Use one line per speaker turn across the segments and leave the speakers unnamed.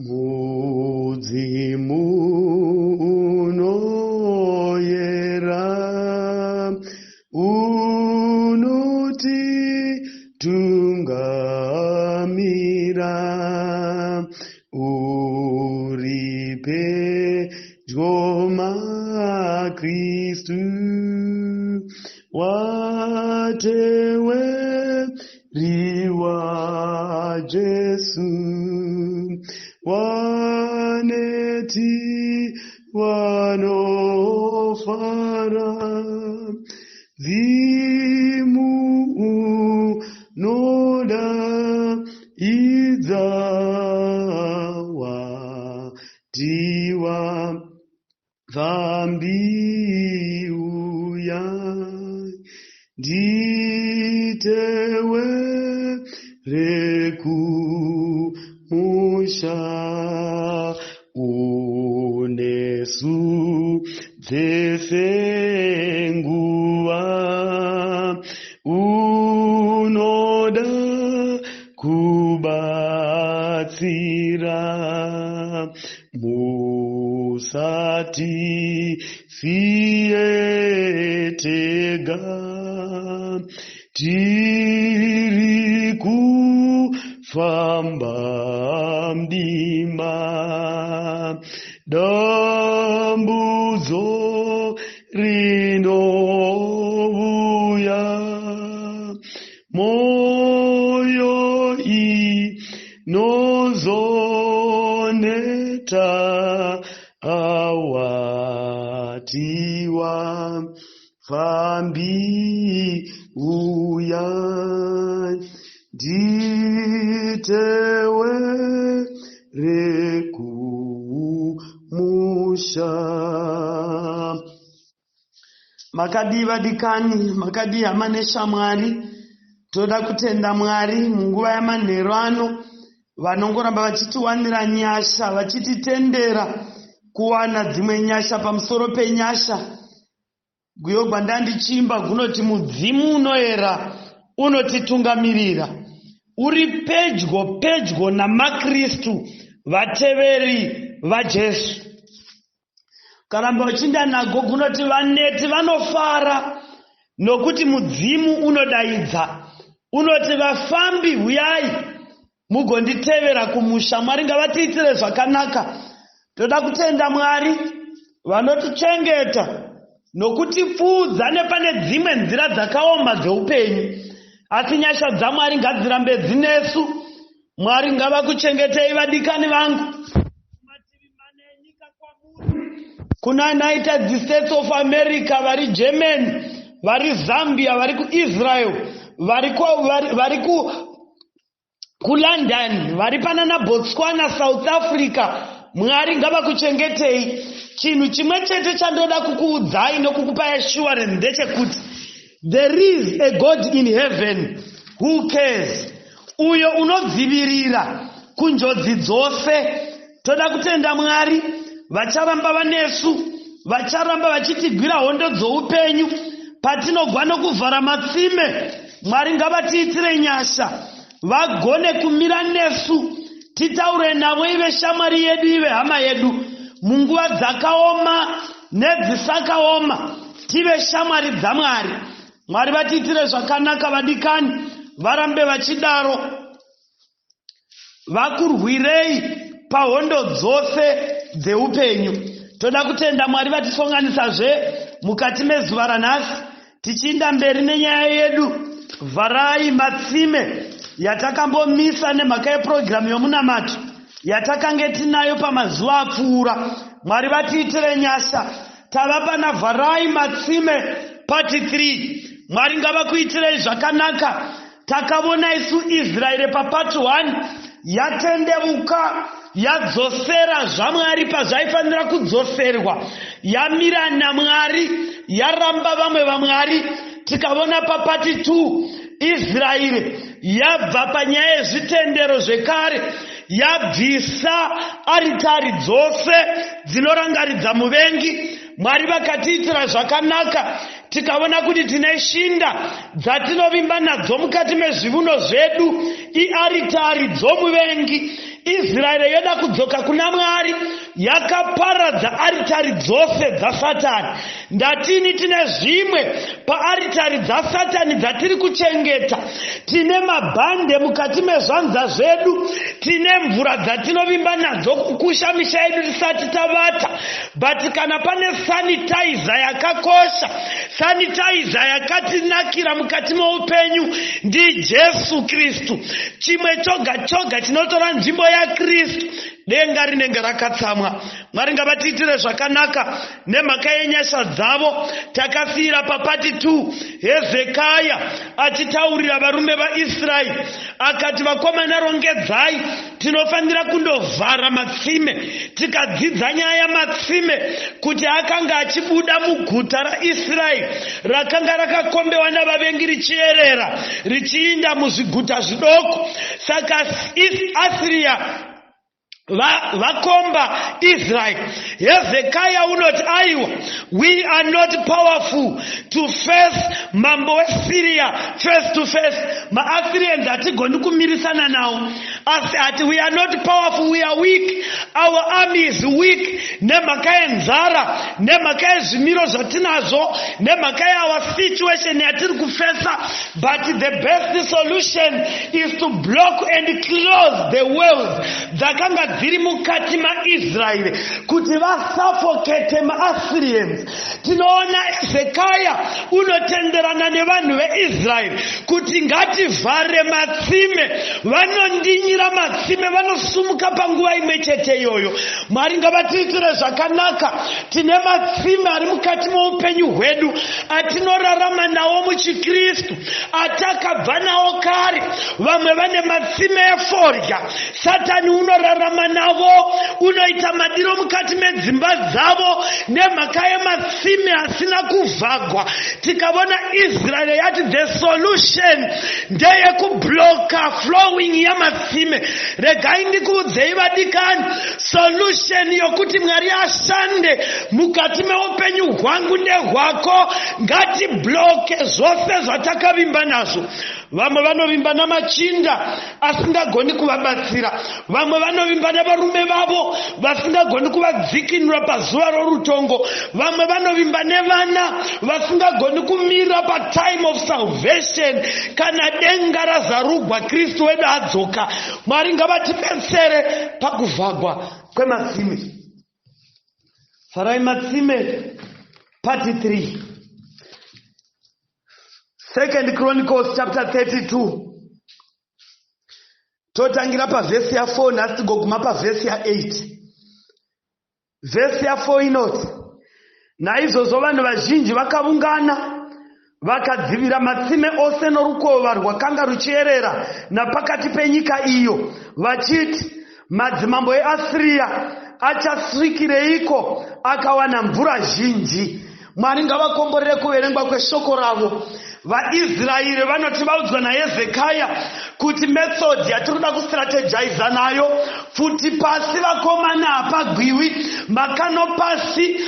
Mudzimu unoyera unotitungamira uri pedyo naKristu wateweriwa Jesu waneti wanofara zimu noda idzawa tiwa vambi uya nditewe rekumusha unesu dzefenguva unoda kubatsira musati fietega tiri kufamba mdima dambudzo rinouya moyo inozoneta awatiwa fambi uya nditewe rekumusha. Makadi vadikani, makadi yamanesha Mwari, toda kutenda Mwari munguva yamanheru ano vanongoramba vachitiwanira nyasha, vachititendera kuwana dzimwe nyasha pamusoro penyasha. Guyogwa ndandichimba gunoti mudzimu unoyera unotitungamirira. Uri pedyo namakristu vateveri vaJesu. Karamba uchinda nago gunoti vaneti vanofara nokuti mudzimu unodaidza. Unoti vafambi huyai mugonditevera kumusha. Mwari ngavatiitire zvakanaka. Toda kutenda Mwari vanotichengeta nokutipfuudza nepane dzimwe nzira dzakaoma dzeupenyu. Asi nyasha dzaMwari ngadzirambe dzinesu. Mwari ngavakuchengetei vadikani vangu. Mativi mane enyika kwamuri. Kuna United States of America, vari Germany, vari Zambia, vari kuIsrael, vari kuLondon, vari panana Botswana, South Africa. Mwari ngavakuchengetei. Chinhu chimwe chete chandoda kukuudzai nokukupa assurance ndechekuti there is a God in heaven who cares. Uyo unodzivirira kunjodzi dzose. Toda kutenda Mwari vacharamba vanesu, vacharamba vachitigwira hondo dzoupenyu patinogwa nokuvhara matsime. Mwari ngavatiitire nyasha vagone kumira nesu, titaure navo ive shamwari yedu, ive hama yedu munguva dzakaoma nedzisakaoma, tive shamwari dzaMwari. Mwari vatiitire zvakanaka vadikani, varambe vachidaro, vakurwirei pahondo dzose dzeupenyu. Toda kutenda Mwari vatisonganisazve mukati mezuva ranhasi, tichiinda mberi nenyaya yedu. Vharai matsime yatakambomisa nemhaka yepurogiramu yomunamato yatakange tinayo pamazuva apfuura. Mwari vatiitire nyasha. Tava pana vharai matsime pati 3. Mwari ngavakuitirei zvakanaka. Takavona isu Israeri papati 1 yatendeuka, yadzosera zvaMwari pazvaifanira kudzoserwa, yamira naMwari, yaramba vamwe vaMwari. Tikavona papati 2 Israeri yabva panyaya yezvitendero zvekare, yabvisa aritari dzose dzinorangaridza muvengi. Mwari vakatiitira zvakanaka. Tikaona kuti tine shinda dzatinovimba nadzo mukati mezvivuno zvedu, iaritari dzomuvengi, Israeri yoda kudzoka kuna Mwari yakaparadza aritari dzose dzaSatani. Ndatini tine zvimwe paaritari dzaSatani dzatiri kuchengeta. Tine mabhande mukati mezvanza zvedu, tine mvura dzatinovimba nadzo kukusha misha yedu tisati tavata. But kana pane sanitizer yakakosha, sanitizer yakatinakira mukati meupenyu ndiJesu Kristu. Chimwe choga choga chinotora nzvimbo yaKristu, denga rinenge rakatsamwa. Mwari ngavatiitire zvakanaka nemhaka yenyasha dzavo. Takasiyira papati 2 Hezekaya achitaurira varume vaIsraeri akati, vakomana rongedzai, tinofanira kundovhara matsime. Tikadzidza nyaya matsime kuti akanga achibuda muguta raIsraeri rakanga rakakombewa navavengi richierera richiinda muzviguta zvidoko. Saka Asiria vakomba Israel. Hezekiah unoti, aiwa, we are not powerful to face mambo weSyria face to face. MaAsyrians hatigoni kumirisana nawo. Ati we are not powerful, we are weak. Our army is weak. Nemhaka yenzara, nemhaka yezvimiro zvatinazvo, nemhaka yawa situation yatiri kufesa. But the best solution is to block and close the wells dzakanga dziri mukati maIsraeri kuti vasufocate maAsyrians. Tinoona Hezekiah unotenderana nevanhu veIsraeri kuti ngativhare matsime. Vanondinyira matsime, vanosumuka panguva imwe chete iyoyo. Mwari ngavatiitire zvakanaka. Tine matsime ari mukati meupenyu hwedu atinorarama nawo muchiKristu, atakabva nawo kare. Vamwe vane matsime eforya. Satani unorarama navo, unoita madiro mukati medzimba dzavo nemhaka yematsime asina kuvhagwa. Tikavona Israel yati the solution ndeye kubloka flowing yamatsime. Regai ndikuudzei vadikani, solution yokuti Mwari ashande mukati meupenyu hwangu nehwako, ngatibloke zvose zvatakavimba nazvo. Vamwe vanovimba namachinda asingagoni kuvabatsira. Vamwe vanovimba navarume vavo vasingagoni kuvadzikinura pazuva rorutongo. Vamwe vanovimba nevana vasingagoni kumira patime of salvation kana denga razarugwa Kristu wedu adzoka. Mwari ngavatibetsere pakuvhagwa kwematsime. Farai matsime part 3. 2 Chronicles chapter 32. Totangira pavhesi ya4 nhasi tigoguma pavhesi ya8. Vhesi ya4 inoti, naizvozvo vanhu vazhinji vakaungana vakadzivira matsime ose norukova rwakanga ruchierera napakati penyika iyo, vachiti, madzimambo eAsiria achasvikireiko akawana mvura zhinji? Mwari ngavakomborere kuverengwa kweshoko ravo. VaIsraeri vanoti vaudzwa naHezekaya kuti method yatinoda kustrategize nayo futi pasi vakomana hapagwiwi, makano pasi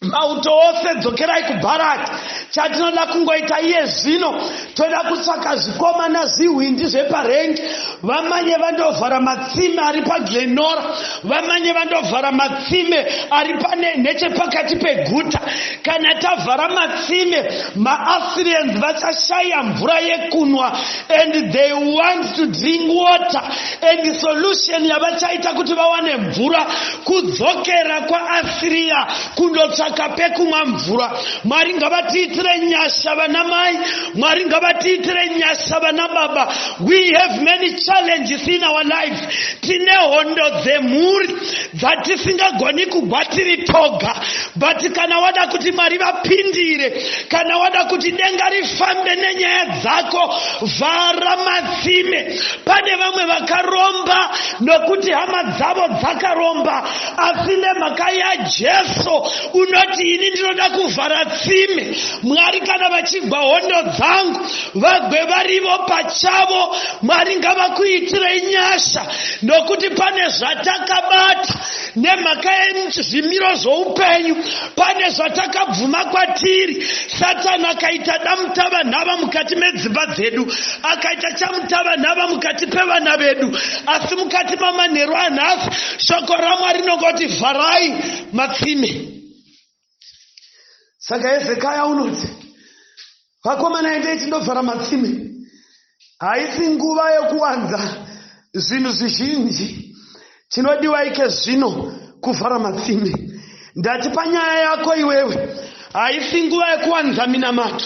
mauto ose dzokerai kuBharati. Chatinoda kungoita iye zvino, toda kutsvaka zvikomana zvihwindi zveparengi. Vamanye vandovhara matsime ari paGlenora, vamanye vandovhara matsime ari pane nechepakati peguta. Kana tavhara matsime, maAsyrians vachashaya mvura yekunwa, and they want to drink water. And solution yavachaita kuti vawane mvura kudzokera kwaAsiria kundotsvaka pekumwa mvura. Mwari ngavatiitire nyasha vanamai, Mwari ngavatiitire nyasha vanababa. We have many challenges in our lives. Tine hondo dzemhuri dzatisingagoni kugwa tiri toga. But kana wada kuti Mwari vapindire, kana wada kuti denga rifambe nenyaya dzako, vhara matsime. Pane vamwe vakaromba nokuti hama dzavo dzakaromba, asi nemhaka yaJesu unoti ini ndinoda kuvhara tsime. Mwari kana vachigwa hondo dzangu vagwe varivo pachavo, Mwari ngavakuitire nyasha, nokuti pane zvatakabata nemhaka yezvimiro zvoupenyu pane zvatakabvuma kwatiri. Satani akaita damutavanhava mukati medzimba dzedu, akaita chamutavanhava mukati pevana vedu, asi mukati mamanheru anhasi shoko raMwari rinongoti vharai matsime. Saka Hezekiah unoti vakomana endei tindovhara matsime. Haisi nguva yokuwanza zvinhu zvizhinji, chinodiwa ike zvino kuvhara matsime. Ndati panyaya yako iwewe haisi nguva yekuwanza minamato,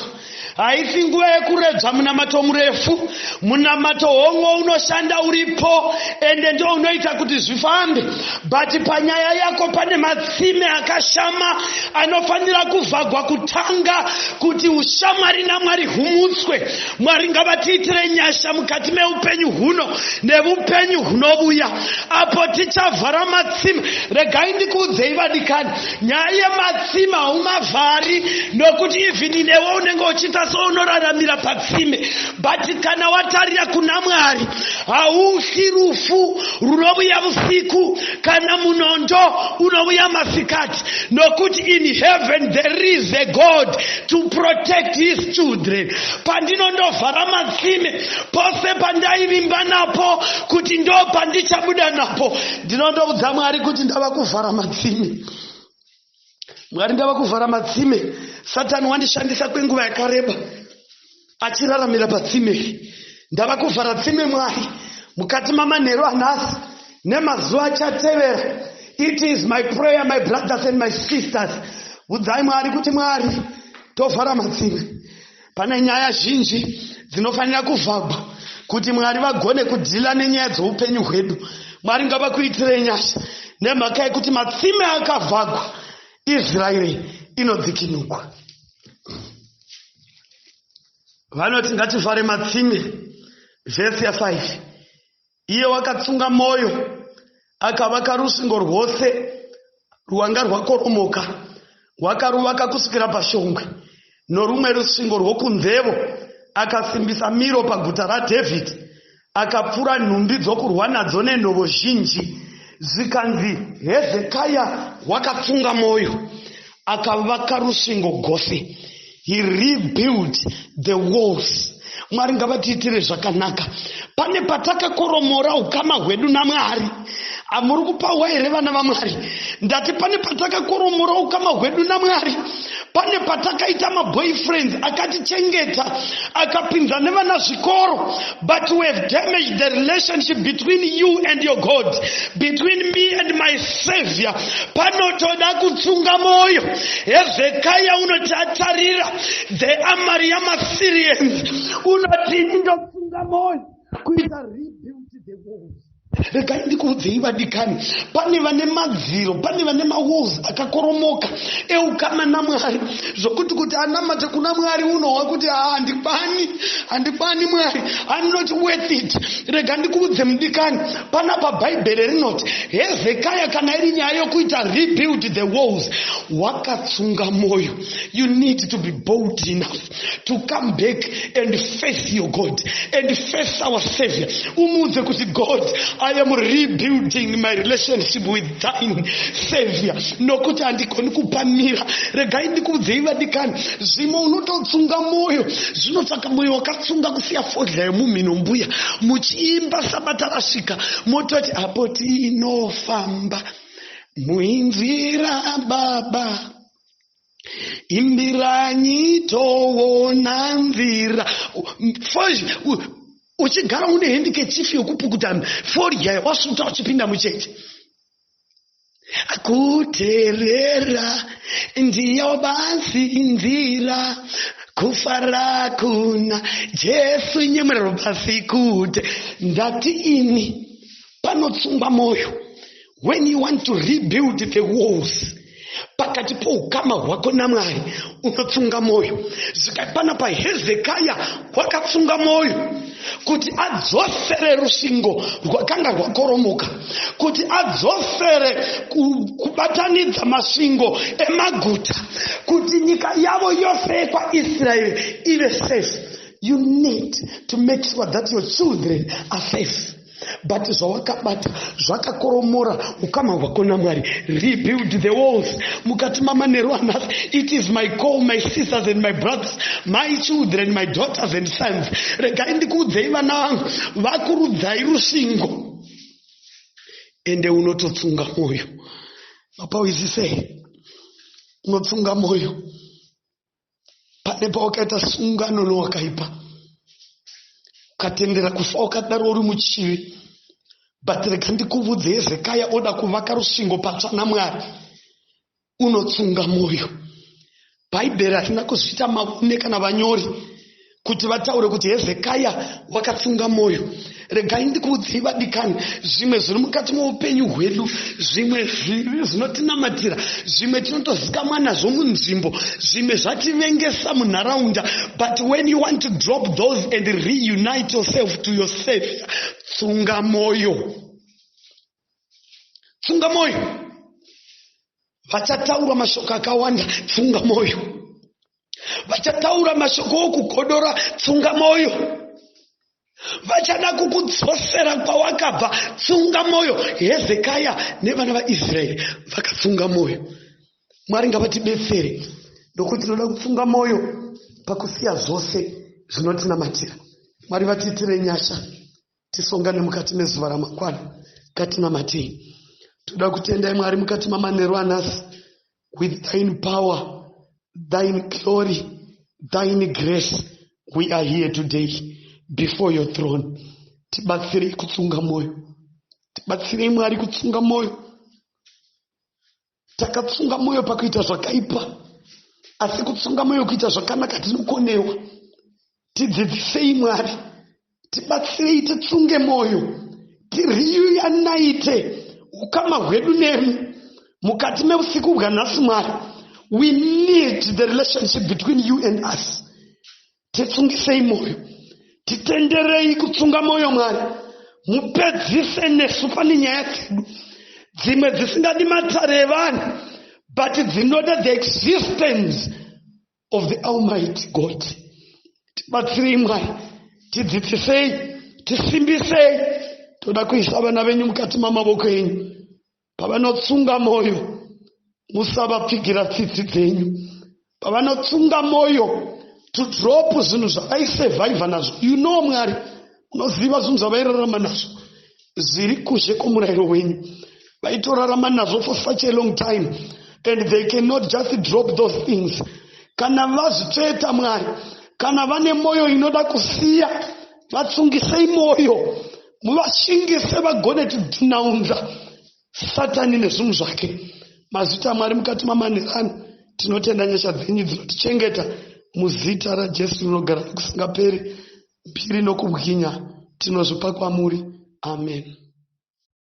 haisi nguva yekuredzwa munamato murefu. Munamato homwe unoshanda uripo ende ndio unoita kuti zvifambe, but panyaya yako pane matsime akashama anofanira kuvhagwa kutanga kuti ushamwari naMwari humutswe. Mwari ngavatiitire nyasha mukati meupenyu huno neupenyu hunovuya. Apo tichavhara matsime. Regai ndikuudzei vadikani, nyaya yematsime haumavhari nokuti even newe unenge uchiita sounoraramira patsime, but kana watarira kuna Mwari haufi rufu runovuya usiku kana munondo unovuya masikati, nokuti in heaven there is a God to protect his children. Pandinondovhara matsime pose pandaivimba napo kuti ndo pandichabuda napo, ndinondoudza Mwari kuti ndava kuvhara matsime. Mwari ndava kuvhara matsime. Satani wandishandisa kwenguva yakareba achiraramira patsime. Ndava kuvhara tsime Mwari mukati mamanheru anhasi nemazuva achatevera. It is my prayer, my brothers and my sisters, udzai Mwari kuti Mwari tovhara matsime. Pane nyaya zhinji dzinofanira kuvhagwa kuti Mwari vagone kudhila nenyaya dzoupenyu hwedu. Mwari ngavakuitire nyasha nemhaka yekuti matsime akavhagwa Israeri inodzikinurwa. Vanoti ngativhare matsime. Vhesi ya5, iye wakatsunga moyo akavaka rusvingo rwose rwanga rwakoromoka, wakaruvaka kusvikira pashongwe, norumwe rusvingo rwokunzevo akasimbisa miro paguta raDhavhidhi, akapfura nhumbi dzokurwa nadzo nenhoo zhinji. Zvikanzi Hezekiah wakatsunga moyo akavaka rusvingo gose. He rebuilt the walls. Mwari ngavatiitire zvakanaka. Pane patakakoromora ukama hwedu naMwari. Amuri kupawa here vana vaMwari? Ndati pane patakakoromora ukama hwedu naMwari. Pane patakaita maboyfriends akatichengeta akapinza nevana zvikoro, but we have damaged the relationship between you and your God, between me and my Savior. Panotoda kutsunga moyo. Hezekiah unoti atarira the army yamaSyrians, unoti ndotsunga moyo kuita rebuild the walls. Regai ndikuudzei vadikani, pane vane madziro, pane vane mawalls akakoromoka eukama naMwari, zvokuti kuti anamate kuna Mwari unohwa kuti handikani Mwari, I'm not worth it. Rega ndikuudze mudikani, panapa Bhaibheri rinoti Hezekiah kana iri nyaya yokuita rebuild the walls, wakatsunga moyo. You need to be bold enough to come back and face your God and face our Savior. Umuudze kuti God, I am rebuilding my relationship with thine Savior. Nokuti handikoni kupamira. Regai ndikuudzei vadikani, zvimwe unototsunga moyo. Zvinotsvaka moyo wakatsunga kusiya fodya yemumhino mbuya, muchiimba sabata rasvika mototi apo tinofamba muinzira Baba, imbiranyi toona nzira. Uchigara une handkerchief yokupukuta fodya wasuta uchipinda mucheche. Kuterera ndiyo basi nzira, kufara kuna Jesu nyemwerero basi kute. Ndati ini panotsungwa moyo. When you want to rebuild the walls, pakati poukama hwako naMwari unotsunga moyo. Zvikapana pa Hezekiah wakatsunga moyo kuti adzosere rusvingo rwakanga rwakoromoka, kuti adzosere kubatanidza masvingo emaguta, kuti nyika yavo yose yekwaIsraeri ive safe. You need to make sure that your children are safe. but zvawakabata zvakakoromora ukama hwako naMwari. Rebuild the walls. Mukati mamanheru anhasi, it is my call, my sisters and my brothers, my children, my daughters and sons. Regai ndikuudzei vana vangu, vakurudzai rusvingo ende unototsunga moyo. Mapawizise unotsunga moyo pane pawakaita sungano nowakaipa ukatendera kufa wakadaro uri muchivi. But rega ndikuvudze, Hezekaya oda kuvaka rusvingo patsva naMwari, unotsunga moyo. Bhaibheri harina kuzvita mavune kana vanyori kuti vataure kuti Hezekaya wakatsunga moyo. Regai ndikuudzei vadikani, zvimwe zviri mukati muupenyu hwedu, zvimwe zvinotinamatira, zvimwe tinotozikamwa nazvo munzvimbo, zvimwe zvativengesa munharaunda. But when you want to drop those and reunite yourself to your Savior, tsunga moyo. Tsunga moyo. Vachataura mashoko akawanda, tsunga moyo. Vachataura mashoko okukodora, tsunga moyo. Vachada kukudzosera kwawakabva, tsunga moyo. Hezekaya nevana vaIsraeri vakatsunga moyo. Mwari ngavatidetsere nokuti tinoda kutsunga moyo pakusiya zvose zvinotinamatira. Mwari vatiitire nyasha, tisongane mukati mezuva ramangwana, ngatinamatei. Toda kutendai Mwari mukati mamanheru anhasi. With thine power, thine glory, thine grace, we are here today before your throne. Tibatsirei kutsunga moyo. Tibatsirei Mwari kutsunga moyo. Takatsunga moyo pakuita zvakaipa, asi kutsunga moyo kuita zvakanaka tinokonewa. Tidzidzisei Mwari. Tibatsirei titsunge moyo. Tiriunaite ukama hwedu nemi mukati meusiku hwanhasi Mwari. We need the relationship between you and us. Titsungisei moyo. Titenderei kutsunga moyo Mwari. Mupedzise nesu pane nyaya dzedu dzimwe dzisingadi matare evanhu, but dzinoda the existence of the Almighty God. Tibatsirei Mwari. Tidzidzisei, tisimbisei. Toda kuisa vana venyu mukati mamavoko enyu. Pavanotsunga moyo, musavapfigira tsitsi dzenyu. Pavanotsunga moyo, to drop zvinhu zvavaisurvive nazvo. You know Mwari, unoziva zvinhu zvavairarama nazvo zviri kushe kwomurayiro wenyu. Vaitorarama nazvo for such a long time, and they cannot just drop those things. Kana vazvitsveta Mwari, kana vane moyo inoda kusiya, vatsungisei moyo. Muvashingise vagone tidhinaunza Satani nezvinhu zvake. Mazita Mwari mukati mamanheru tinotenda nyasha dzenyu dzinotichengeta muzita raJesu rinogara kusingaperi, mbiri nokubwinya tinozvipa kwamuri. Amen.